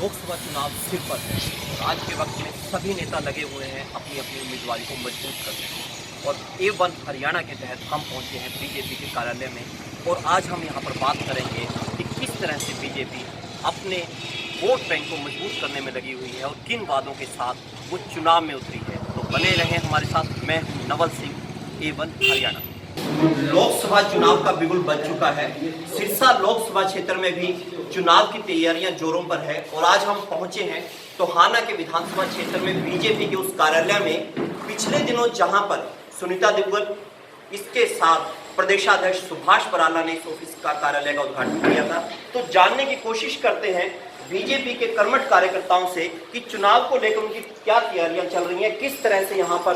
लोकसभा चुनाव सिर पर है और आज के वक्त में सभी नेता लगे हुए हैं अपनी अपनी उम्मीदवारी को मजबूत करने में। और A1 हरियाणा के तहत हम पहुंचे हैं बीजेपी के कार्यालय में और आज हम यहां पर बात करेंगे कि किस तरह से बीजेपी अपने वोट बैंक को मजबूत करने में लगी हुई है और किन वादों के साथ वो चुनाव में उतरी है। तो बने रहें हमारे साथ। मैं हूं नवल सिंह, A1 हरियाणा। लोकसभा चुनाव का बिगुल बज चुका है। सिरसा लोकसभा क्षेत्र में भी चुनाव की तैयारियां जोरों पर है और आज हम पहुंचे हैं टोहाना के विधानसभा क्षेत्र में बीजेपी के उस कार्यालय में। पिछले दिनों जहां पर सुनीता दुग्गल इसके साथ प्रदेशाध्यक्ष सुभाष बराला ने इस ऑफिस का कार्यालय का उद्घाटन किया था, तो जानने की कोशिश करते हैं बीजेपी के कर्मठ कार्यकर्ताओं से कि चुनाव को लेकर उनकी क्या तैयारियां चल रही हैं, किस तरह से यहाँ पर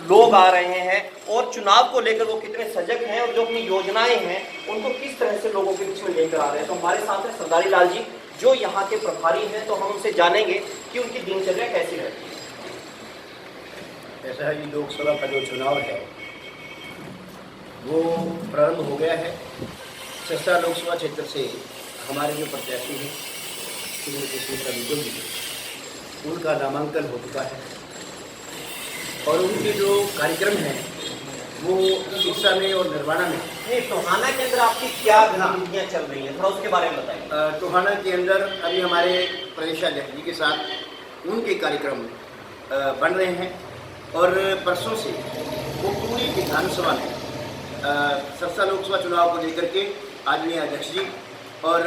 लोग आ रहे हैं और चुनाव को लेकर वो कितने सजग हैं और जो अपनी योजनाएं हैं उनको किस तरह से लोगों के बीच में लेकर आ रहे हैं। तो हमारे साथ हैं सरदारी लाल जी जो यहाँ के प्रभारी हैं, तो हम उनसे जानेंगे कि उनकी दिनचर्या कैसी रहती है। ऐसा है कि लोकसभा का जो चुनाव है वो प्रारंभ हो गया है। सिरसा लोकसभा क्षेत्र से हमारे जो प्रत्याशी हैं श्रीमती सुनीता दुग्गल जी, उनका नामांकन हो चुका है और उनके जो कार्यक्रम हैं वो सिरसा में और निर्वाणा में। नहीं, टोहाना के अंदर आपकी क्या गतिविधियाँ चल रही हैं, थोड़ा उसके बारे में बताइए। टोहाना के अंदर अभी हमारे प्रदेशाध्यक्ष जी के साथ उनके कार्यक्रम बन रहे हैं और परसों से वो पूरी विधानसभा में सिरसा लोकसभा चुनाव को लेकर के आदरणीय अध्यक्ष जी और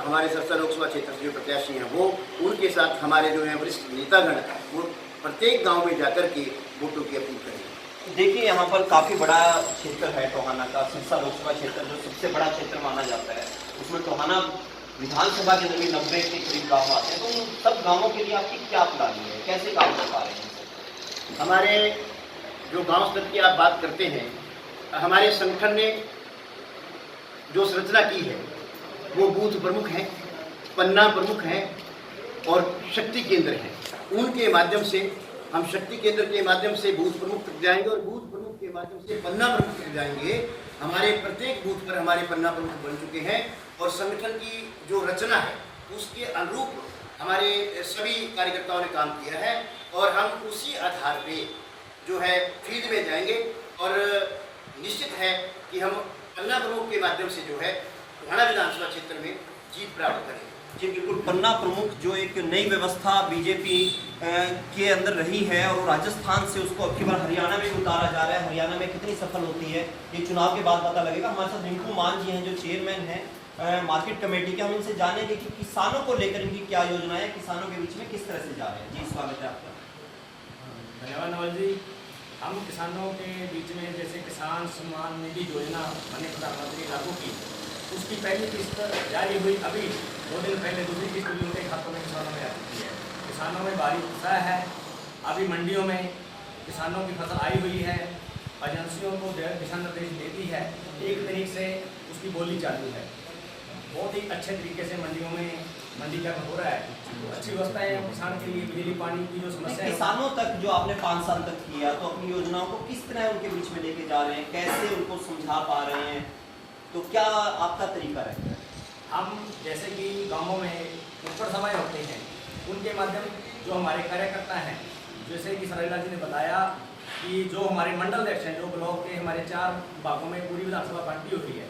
हमारे सिरसा लोकसभा क्षेत्र से जो प्रत्याशी हैं वो उनके साथ हमारे जो हैं वरिष्ठ नेतागण वो प्रत्येक गांव में जाकर के वोटों की अपील करेंगे। देखिए, यहाँ पर काफ़ी बड़ा क्षेत्र है टोहाना का। सिरसा लोकसभा क्षेत्र जो सबसे बड़ा क्षेत्र माना जाता है, उसमें टोहाना विधानसभा के अंदर भी 90 के करीब गाँव आते हैं। तो उन सब गाँवों के लिए आपकी क्या प्लानिंग है, कैसे काम कर पा रहे हैं? हमारे जो गाँव स्तर की आप बात करते हैं, हमारे संगठन ने जो संरचना की है वो बूथ प्रमुख हैं, पन्ना प्रमुख हैं और शक्ति केंद्र हैं। उनके माध्यम से हम शक्ति केंद्र के माध्यम से बूथ प्रमुख तक जाएंगे और बूथ प्रमुख के माध्यम से पन्ना प्रमुख तक जाएंगे। हमारे प्रत्येक बूथ पर हमारे पन्ना प्रमुख बन चुके हैं और संगठन की जो रचना है उसके अनुरूप हमारे सभी कार्यकर्ताओं ने काम किया है और हम उसी आधार पे जो है फील्ड में जाएंगे और निश्चित है कि हम पन्ना प्रमुख के माध्यम से जो है टोहाना विधानसभा क्षेत्र में जीत प्राप्त करेंगे। जी बिल्कुल। पन्ना प्रमुख जो एक नई व्यवस्था बीजेपी के अंदर रही है और राजस्थान से उसको अब की बार हरियाणा में उतारा जा रहा है। हरियाणा में कितनी सफल होती है ये चुनाव के बाद पता लगेगा। हमारे साथ रिंकू मान जी हैं जो चेयरमैन हैं मार्केट कमेटी के। हम इनसे जानेंगे कि किसानों को लेकर इनकी क्या योजना है, किसानों के बीच में किस तरह से जा रहे हैं। जी, स्वागत है आपका। धन्यवाद नवल जी। हम किसानों के बीच में जैसे किसान सम्मान निधि योजना माननीय प्रधानमंत्री लागू की, उसकी पहली किस्त जारी हुई। अभी 2 दिन पहले दूसरी किस्त भी उनके खातों में किसानों में आ चुकी है। किसानों में भारी उत्साह है। अभी मंडियों में किसानों की फसल आई हुई है, एजेंसियों को दिशा निर्देश देती है, 1 तारीख से उसकी बोली चालू है। बहुत ही अच्छे तरीके से मंडियों में मंडीकरण हो रहा है। तो अच्छी व्यवस्था है किसान के लिए। बिजली पानी की जो समस्या है, किसानों तक जो आपने 5 साल तक किया, तो अपनी योजनाओं को किस तरह उनके बीच में लेके जा रहे हैं, कैसे उनको समझा पा रहे हैं, तो क्या आपका तरीका है? हम जैसे कि गांवों में नुक्कड़ सभाएं होते हैं, उनके माध्यम जो हमारे कार्यकर्ता हैं, जैसे कि सरैला जी ने बताया कि जो हमारे मंडल अध्यक्ष हैं, जो ब्लॉक के हमारे 4 भागों में पूरी विधानसभा बांटी हुई है,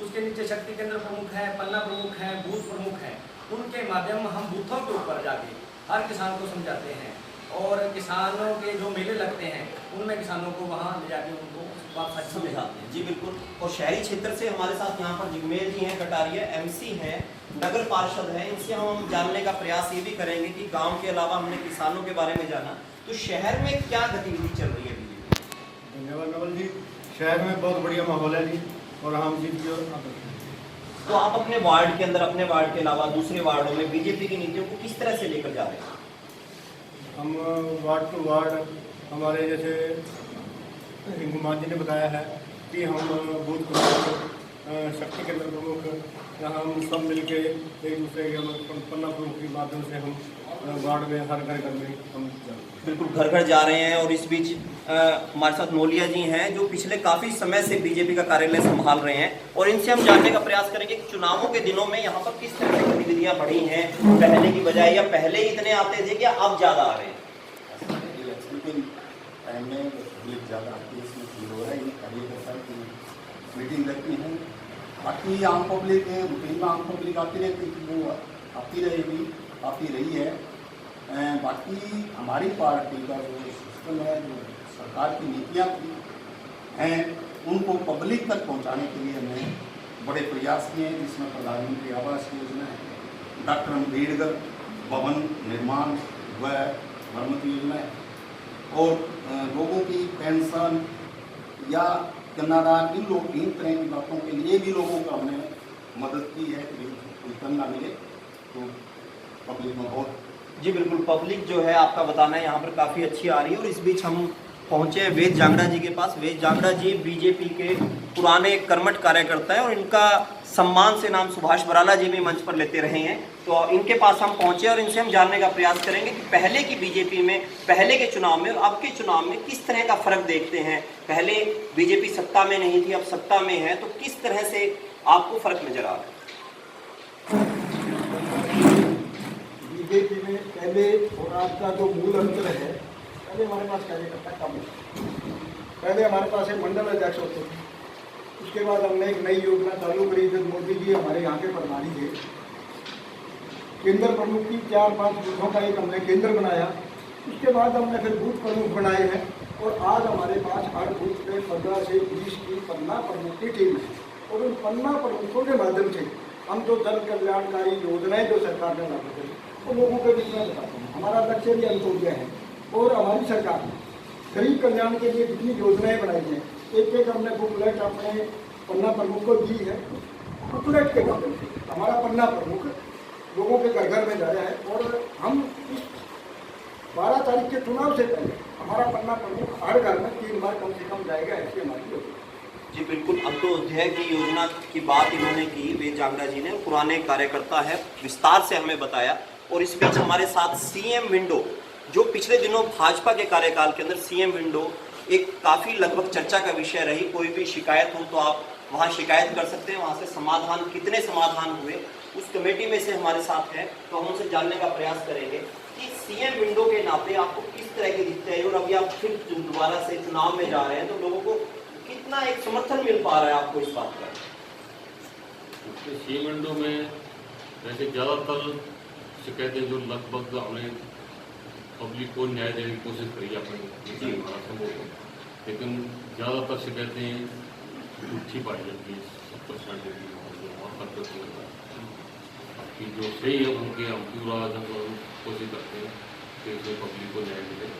उसके नीचे शक्ति केंद्र प्रमुख हैं, पन्ना प्रमुख हैं, बूथ प्रमुख हैं। उनके माध्यम हम बूथों के ऊपर जाके हर किसान को समझाते हैं और किसानों के जो मेले लगते हैं उनमें किसानों को वहाँ ले जाके उनको बात सच समझाते हैं। जी बिल्कुल। और शहरी क्षेत्र से हमारे साथ यहाँ पर जिग्मेल जी हैं, कटारिया MC हैं, नगर पार्षद हैं। इनसे हम जानने का प्रयास ये भी करेंगे कि गांव के अलावा हमने किसानों के बारे में जाना, तो शहर में क्या गतिविधि चल रही है बीजेपी? धन्यवाद नवल जी। शहर में बहुत बढ़िया माहौल है जी और हम जीत के। तो आप अपने वार्ड के अंदर, अपने वार्ड के अलावा दूसरे वार्डों में बीजेपी की नीतियों को किस तरह से लेकर जा रहे हैं? हम वार्ड टू वार्ड हमारे जैसे रिंकू मान जी ने बताया है कि हम बूथ प्रमुख, शक्ति केंद्र प्रमुख, हम सब मिल के एक दूसरे के पन्ना प्रमुख के माध्यम से हम वार्ड में हर घर में हम जाते हैं। बिल्कुल घर घर जा रहे हैं। और इस बीच हमारे साथ नोलिया जी हैं जो पिछले काफ़ी समय से बीजेपी का कार्यालय संभाल रहे हैं, और इनसे हम जानने का प्रयास करेंगे कि चुनावों के दिनों में यहाँ पर किस तरह की गतिविधियाँ बढ़ी हैं पहले की बजाय, या पहले इतने आते थे क्या अब ज़्यादा आ रहे हैं? इलेक्शन के टाइम में पब्लिक ज़्यादा आती है, इसमें फील हो रहा है। ये कार्यकर्ता की मीटिंग लगती है। बाकी आम पब्लिक रूटीन में आम पब्लिक आती रहती है, वो आती रहेगी, आती रही है। बाकी हमारी पार्टी का जो सिस्टम है, जो सरकार की नीतियाँ हैं, उनको पब्लिक तक पहुँचाने के लिए हमने बड़े प्रयास किए हैं, जिसमें प्रधानमंत्री आवास योजना है, डॉक्टर अम्बेडकर भवन निर्माण व मरम्मत योजना है, और लोगों की पेंशन या कन्यादान, इन तरह की बातों के लिए भी लोगों को हमने मदद की है कि कोई कम ना मिले। तो पब्लिक में बहुत जी बिल्कुल, पब्लिक जो है आपका बताना है यहाँ पर काफ़ी अच्छी आ रही है। और इस बीच हम पहुँचे हैं वेद जांगड़ा जी के पास। वेद जांगड़ा जी बीजेपी के पुराने कर्मठ कार्यकर्ता हैं, और इनका सम्मान से नाम सुभाष बराला जी भी मंच पर लेते रहे हैं। तो इनके पास हम पहुँचे और इनसे हम जानने का प्रयास करेंगे कि पहले की बीजेपी में, पहले के चुनाव में और अब के चुनाव में किस तरह का फ़र्क देखते हैं। पहले बीजेपी सत्ता में नहीं थी, अब सत्ता में है, तो किस तरह से आपको फ़र्क नज़र आ रहा है? बीजेपी में पहले और आज का जो मूल अंतर है, पहले हमारे पास कार्यकर्ता कम है। पहले हमारे पास एक मंडल अध्यक्ष होते थे, उसके बाद हमने एक नई योजना चालू करी जब मोदी जी हमारे यहाँ के प्रधानी थे। केंद्र प्रमुख की 4-5 बूथों का एक हमने केंद्र बनाया। उसके बाद हमने फिर बूथ प्रमुख बनाए हैं, और आज हमारे पास हर बूथ पे 15 से 20 की पन्ना प्रमुख की टीम है। और उन पन्ना प्रमुखों के माध्यम से हम जो जन कल्याणकारी योजनाएं जो सरकार ने लागू करी वो लोगों के बीच में बताते हैं। हमारा लक्ष्य भी अंत्योदय है, और हमारी सरकार ने गरीब कल्याण के लिए जितनी योजनाएं बनाई हैं, एक हमने बुकलेट अपने पन्ना प्रमुख को दी है। बुकलेट के माध्यम से हमारा पन्ना प्रमुख लोगों के घर घर में जाया है, और हम इस 12 तारीख के चुनाव से पहले हमारा पन्ना प्रमुख हर घर में 3 बार कम से कम जाएगा, ऐसी हमारी योजना। जी बिल्कुल, अब तो अध्याय की योजना की बात इन्होंने की, वेद जांगड़ा जी ने, पुराने कार्यकर्ता है, विस्तार से हमें बताया। और इस बीच हमारे साथ सीएम विंडो, जो पिछले दिनों भाजपा के कार्यकाल के अंदर सीएम विंडो एक काफ़ी लगभग चर्चा का विषय रही। कोई भी शिकायत हो तो आप वहाँ शिकायत कर सकते हैं, वहाँ से समाधान, कितने समाधान हुए, उस कमेटी में से हमारे साथ है। तो हम उनसे जानने का प्रयास करेंगे कि सीएम विंडो के नाते आपको किस तरह के दिखते हैं, और अभी आप फिर दोबारा से चुनाव में जा रहे हैं, तो लोगों को कितना एक समर्थन मिल पा रहा है आपको इस बात का? सीएम विंडो में वैसे ज़्यादातर शिकायतें जो लगभग हमने पब्लिक को न्याय देने की कोशिश करी अपने समूह को, लेकिन ज़्यादातर शिकायतें झूठी पाई जाती है। 70% जो वहाँ पर बाकी जो सही है उनके हम पूरा जब कोशिश करते हैं कि पब्लिक को न्याय मिले।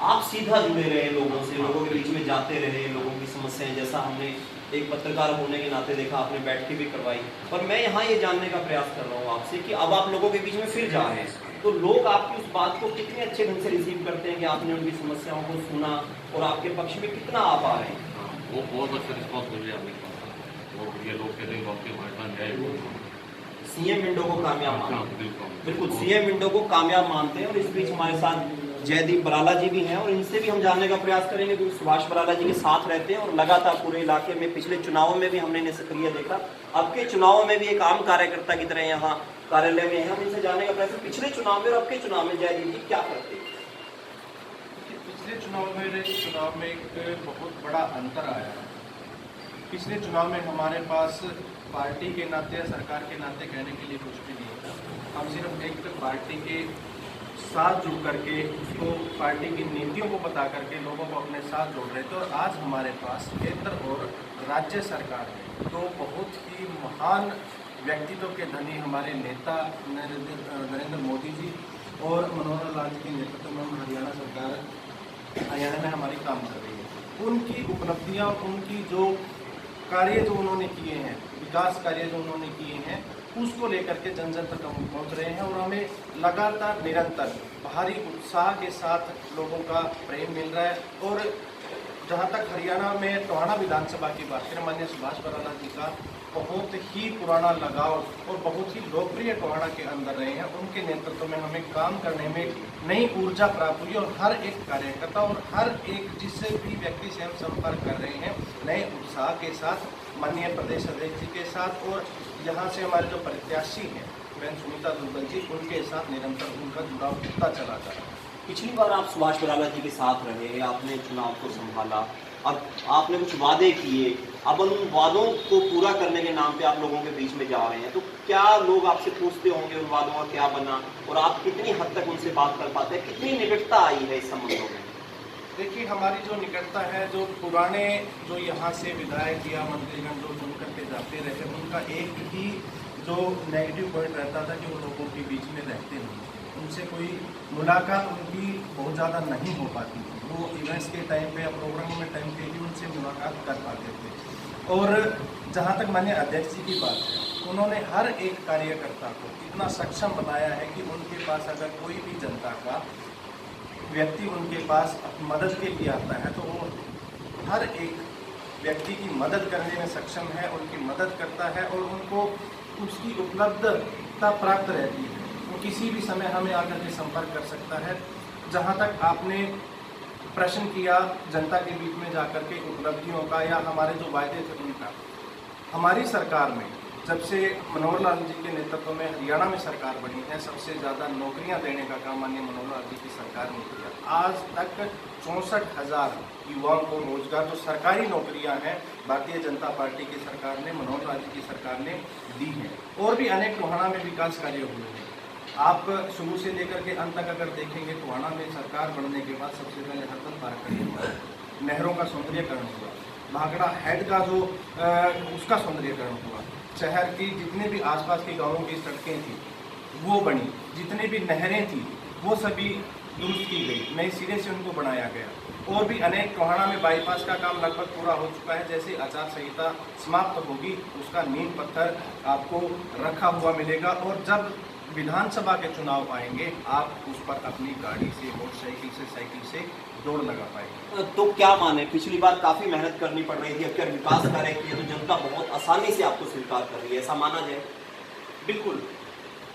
आप सीधा जुड़े रहे लोगों से, लोगों के बीच में जाते रहे, लोगों की समस्याएं, जैसा हमने एक पत्रकार होने के नाते देखा, आपने बैठ के भी करवाई। पर मैं यहाँ ये जानने का प्रयास कर रहा हूँ आपसे कि अब आप लोगों के बीच में फिर जा रहे हैं, तो लोग आपकी उस बात को कितने अच्छे ढंग से रिसीव करते हैं कि आपने उनकी समस्याओं को सुना और आपके पक्ष में कितना आप आ रहे हैं? वो बहुत अच्छा रिस्पॉन्स मिल रहा है हमें, बहुत बढ़िया। लोग कहते हैं वाकई हमारे साथ न्याय हो। सीएम विंडो को कामयाब मानते हैं, बिल्कुल सीएम विंडो को कामयाब मानते हैं। और इस बीच हमारे साथ जयदीप बराला जी भी हैं, और इनसे भी हम जानने का प्रयास करेंगे, क्योंकि सुभाष बराला जी के साथ रहते हैं और लगातार पूरे इलाके में पिछले चुनावों में भी हमने इन्हें सक्रिय देखा, अब के चुनावों में भी एक आम कार्यकर्ता की तरह यहाँ कार्यालय में है। हम इनसे जानने का प्रयास, पिछले चुनाव में और अब के चुनाव में जयदीप जी क्या करते हैं? पिछले चुनाव में एक बहुत बड़ा अंतर आया है। पिछले चुनाव में हमारे पास पार्टी के नाते या सरकार के नाते कहने के लिए कुछ भी नहीं था। हम सिर्फ एक पार्टी के साथ जुड़ करके, उसको पार्टी की नीतियों को बता करके लोगों को अपने साथ जोड़ रहे थे। और आज हमारे पास केंद्र और राज्य सरकार है, तो बहुत ही महान व्यक्तित्व के धनी हमारे नेता नरेंद्र मोदी जी और मनोहर लाल जी के नेतृत्व में हरियाणा सरकार हरियाणा में हमारी काम कर रही है। उनकी उपलब्धियां, उनकी जो कार्य जो उन्होंने किए हैं, विकास कार्य जो उन्होंने किए हैं, उसको लेकर के जन जन तक हम पहुँच रहे हैं। और हमें लगातार निरंतर भारी उत्साह के साथ लोगों का प्रेम मिल रहा है। और जहाँ तक हरियाणा में टोहाना विधानसभा की बात करें, माननीय सुभाष बराला जी का बहुत ही पुराना लगाव और बहुत ही लोकप्रिय टोहाना के अंदर रहे हैं। उनके नेतृत्व में हमें काम करने में नई ऊर्जा प्राप्त हुई और हर एक कार्यकर्ता और हर एक जिससे भी व्यक्ति से हम संपर्क कर रहे हैं नए उत्साह के साथ, माननीय प्रदेश अध्यक्ष जी के साथ और यहाँ से हमारे जो प्रत्याशी हैं बहन सुनीता दुग्गल जी, उनके साथ निरंतर उनका जुड़ाव होता चला जा रहा है। पिछली बार आप सुभाष बराला जी के साथ रहे, आपने चुनाव को संभाला, अब आपने कुछ वादे किए, अब उन वादों को पूरा करने के नाम पे आप लोगों के बीच में जा रहे हैं, तो क्या लोग आपसे पूछते होंगे उन वादों का क्या बना और आप कितनी हद तक उनसे बात कर पाते हैं, कितनी निकटता आई है इस संबंधों में? देखिए, हमारी जो निकटता है, जो पुराने जो यहाँ से विधायक या मंत्रीगण जो चुन करके जाते रहे, उनका एक ही जो नेगेटिव पॉइंट रहता था कि वो लोगों के बीच में रहते नहीं, उनसे कोई मुलाकात उनकी बहुत ज़्यादा नहीं हो पाती थी। वो इवेंट्स के टाइम पे या प्रोग्रामों में टाइम पे ही उनसे मुलाकात कर पाते थे। और जहाँ तक माननीय अध्यक्ष जी की बात है, उन्होंने हर एक कार्यकर्ता को इतना सक्षम बनाया है कि उनके पास अगर कोई भी जनता का व्यक्ति उनके पास मदद के लिए आता है तो वो हर एक व्यक्ति की मदद करने में सक्षम है, उनकी मदद करता है और उनको उसकी उपलब्धता प्राप्त रहती है। वो किसी भी समय हमें आकर के संपर्क कर सकता है। जहाँ तक आपने प्रश्न किया जनता के बीच में जाकर के उपलब्धियों का या हमारे जो वायदे थे उनका, हमारी सरकार में जब से मनोहर लाल जी के नेतृत्व में हरियाणा में सरकार बनी है, सबसे ज़्यादा नौकरियां देने का काम माननीय मनोहर लाल जी की सरकार ने किया। आज तक 64,000 युवाओं को रोजगार, जो सरकारी नौकरियां हैं, भारतीय जनता पार्टी की सरकार ने, मनोहर लाल जी की सरकार ने दी हैं। और भी अनेक टोहाना में विकास कार्य हुए हैं। आप शुरू से लेकर के अंत तक अगर देखेंगे, टोहाना में सरकार बनने के बाद सबसे पहले हरदल पार्क हुआ, नहरों का सौंदर्यकरण हुआ, भागड़ा हेड का जो उसका सौंदर्यकरण हुआ, शहर की जितने भी आसपास के गांवों की सड़कें थी वो बनी, जितनी भी नहरें थी वो सभी दुरुस्त की गई, नए सिरे से उनको बनाया गया। और भी अनेक टोहाना में बाईपास का काम लगभग पूरा हो चुका है। जैसे आचार संहिता समाप्त होगी उसका नींव पत्थर आपको रखा हुआ मिलेगा और जब विधानसभा के चुनाव आएंगे आप उस पर अपनी गाड़ी से, मोटरसाइकिल से, साइकिल से दौड़ लगा पाएंगे। तो क्या माने, पिछली बार काफ़ी मेहनत करनी पड़ रही थी, अब क्या विकास कार्य किए तो जनता बहुत आसानी से आपको स्वीकार कर रही है, ऐसा माना जाए? बिल्कुल,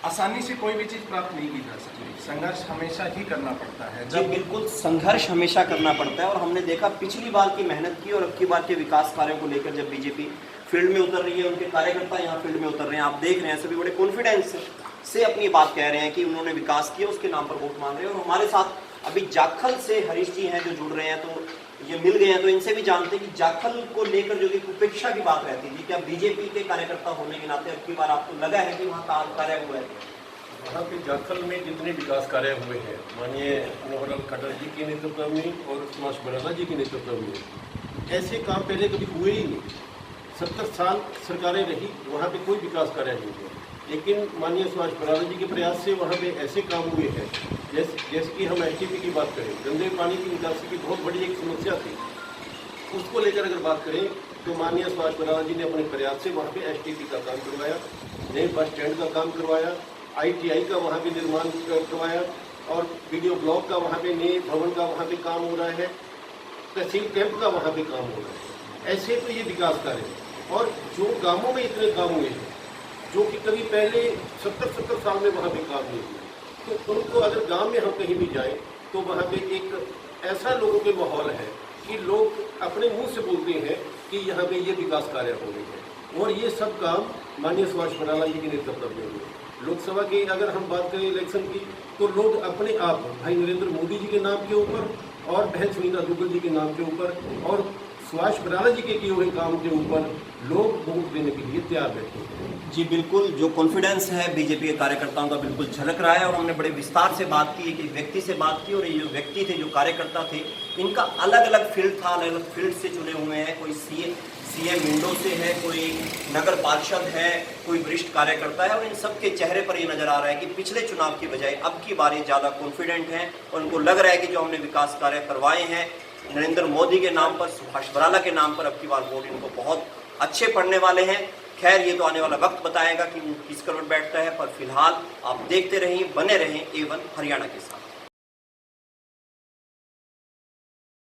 आसानी से कोई भी चीज़ प्राप्त नहीं की जा सकती, संघर्ष हमेशा ही करना पड़ता है। जी बिल्कुल, संघर्ष हमेशा करना पड़ता है और हमने देखा पिछली बार की मेहनत की और अब की बार के विकास कार्यों को लेकर जब बीजेपी फील्ड में उतर रही है, उनके कार्यकर्ता यहाँ फील्ड में उतर रहे हैं, आप देख रहे हैं सभी बड़े कॉन्फिडेंस से अपनी बात कह रहे हैं कि उन्होंने विकास किया, उसके नाम पर वोट मांग रहे हैं। और हमारे साथ अभी जाखल से हरीश जी हैं जो जुड़ रहे हैं, तो ये मिल गए हैं, तो इनसे भी जानते हैं कि जाखल को लेकर जो कि उपेक्षा की बात रहती थी, क्या बीजेपी के कार्यकर्ता होने के नाते अब की बार आपको लगा है कि वहाँ कार्य हुआ है? वहाँ पे जाखल में जितने विकास कार्य हुए हैं माननीय मनोहर लाल खट्टर जी के नेतृत्व में और सुभाष बराला जी के नेतृत्व में, ऐसे काम पहले कभी हुए ही नहीं। 70 साल सरकारें रही, वहाँ पे कोई विकास कार्य नहीं हुआ, लेकिन माननीय सुभाष बराला जी के प्रयास से वहाँ पे ऐसे काम हुए हैं। जैसे कि हम STP की बात करें, गंदे पानी की निकासी की बहुत बड़ी एक समस्या थी, उसको लेकर अगर बात करें तो माननीय सुभाष बराला जी ने अपने प्रयास से वहाँ पे STP का काम करवाया, नए बस स्टैंड का काम करवाया, ITI का वहाँ पे निर्माण करवाया और वीडियो ब्लॉक का वहाँ पे नए भवन का वहाँ पे काम हो रहा है, तहसील कैंप का वहाँ पे काम हो रहा है। ऐसे तो ये विकास कार्य है। और जो गांवों में इतने काम हुए हैं जो कि कभी पहले 70 साल में वहाँ पे काम नहीं हुए, तो उनको अगर गांव में हम कहीं भी जाएं तो वहाँ पे एक ऐसा लोगों के माहौल है कि लोग अपने मुंह से बोलते हैं कि यहाँ पे ये विकास कार्य हो रहे हैं। और ये सब काम माननीय सुभाष बराला जी के नेतृत्व में हुए। लोकसभा की अगर हम बात करें इलेक्शन की, तो लोग अपने आप भाई नरेंद्र मोदी जी के नाम के ऊपर और बहन सुनीता दुग्गल जी के नाम के ऊपर और सुभाष बराला जी के किए हुए काम के ऊपर लोग वोट देने के लिए तैयार बैठे हैं। जी बिल्कुल, जो कॉन्फिडेंस है बीजेपी के कार्यकर्ताओं का बिल्कुल झलक रहा है और हमने बड़े विस्तार से बात की, एक व्यक्ति से बात की और ये जो व्यक्ति थे, जो कार्यकर्ता थे, इनका अलग अलग फील्ड था, अलग अलग फील्ड से चुने हुए हैं। कोई CM विंडो से है, कोई नगर पार्षद है, कोई वरिष्ठ कार्यकर्ता है और इन सब के चेहरे पर ये नजर आ रहा है कि पिछले चुनाव की बजाय अब की बार ये ज़्यादा कॉन्फिडेंट हैं और उनको लग रहा है कि जो हमने विकास कार्य करवाए हैं नरेंद्र मोदी के नाम पर, सुभाष बराला के नाम पर, अब की बार वोट इनको बहुत अच्छे पड़ने वाले हैं। खैर ये तो आने वाला वक्त बताएगा कि किस करवट बैठता है, पर फिलहाल आप देखते रहिए, बने रहें A1 हरियाणा के साथ।